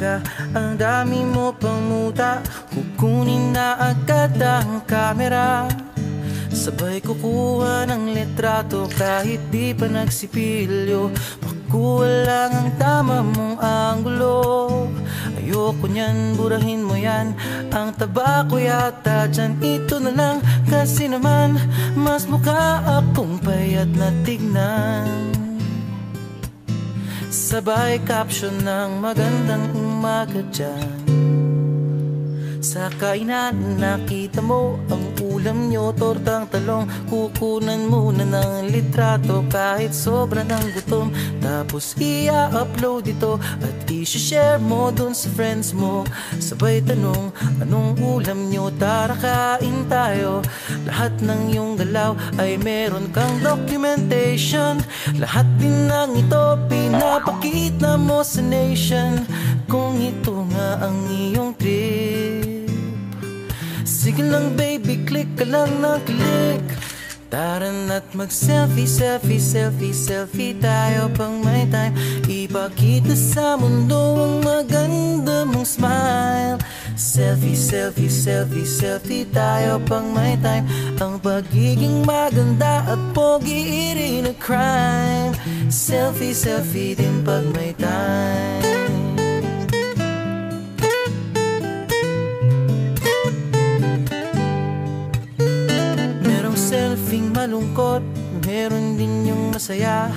umaga. Ang dami mo pang muta, kukunin na agad ang kamera. Sabay kukuha ng litrato kahit di pa nagsipilyo. Makuha lang ang tama mong anggulo. Ayoko niyan, burahin mo yan. Ang taba ko yata dyan, ito na lang. Kasi naman, mas mukha akong payat na tignan. Sabay caption ng magandang umaga dyan. Sa kainan nakita mo ang ulam nyo, tortang talong. Kukunan muna ng litrato kahit sobra ng gutom. Tapos i-upload ito at i-share mo dun sa friends mo. Sabay tanong, anong ulam nyo? Tara kain tayo. Lahat ng iyong galaw ay meron kang documentation. Lahat din ng ito pinapakita mo sa nation. Kung ito nga ang iyong trip, sige lang baby, click ka lang ng click. Tara na't mag-selfie, selfie, selfie, selfie tayo pang may time. Ipakita sa mundo ang maganda mong smile. Selfie, selfie, selfie, selfie tayo pang may time. Ang pagiging maganda at pogi rin a crime. Selfie, selfie din pag may time. Selfing malungkot, meron din yung masaya.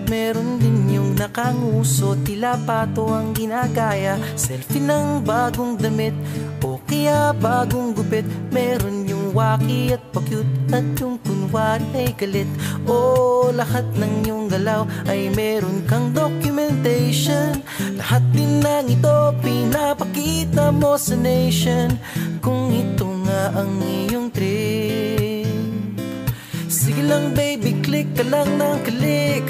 Meron din yung nakanguso, tila pato ang ginagaya. Selfie ng bagong damit o kaya bagong gupit. Meron yung waki at pa-cute at yung kunwari ay galit. O lahat ng yung galaw ay meron kang documentation. Lahat din ng ito pinapakita mo sa nation. Kung ito nga ang iyong trip, sige lang baby, click ka lang ng click.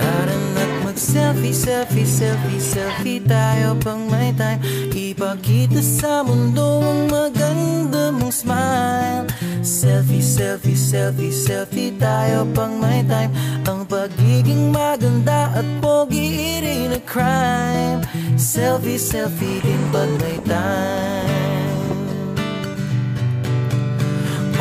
Tara na't mag-selfie, selfie, selfie, selfie tayo pang may time. Ipakita sa mundo ang maganda mong smile. Selfie, selfie, selfie, selfie tayo pang may time. Ang pagiging maganda at pogi rin a crime. Selfie, selfie din pag may time.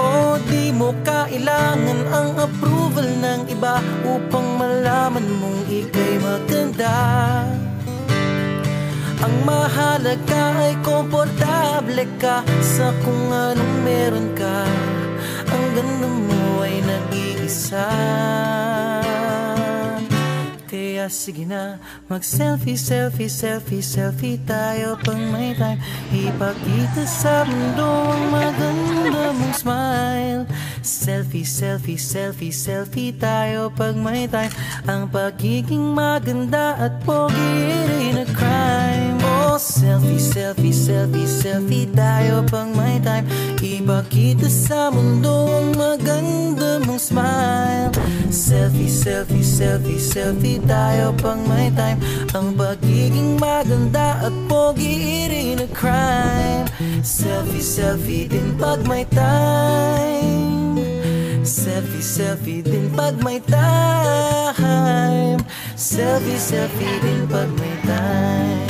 O di mo kailangan ang approval ng iba upang malaman mong ika'y maganda. Ang mahalaga ay komportable ka sa kung anong meron ka. Ang ganda mo ay nag-iisa. Kaya sige na, mag-selfie, selfie, selfie, selfie tayo pang may time. Ipakita sa mundo ang maganda mong smile. Selfie, selfie, selfie, selfie tayo pag may time. Ang pagiging maganda at pogi rin a crime. Oh, selfie, selfie, selfie, selfie tayo pang may time. Ipakita sa mundo ang maganda mong smile. Selfie, selfie, selfie, selfie tayo pang may time. Ang pagiging maganda at pogi rin a crime. Selfie, selfie din pag may time. Selfie, selfie din pag may time. Selfie, selfie din pag may time.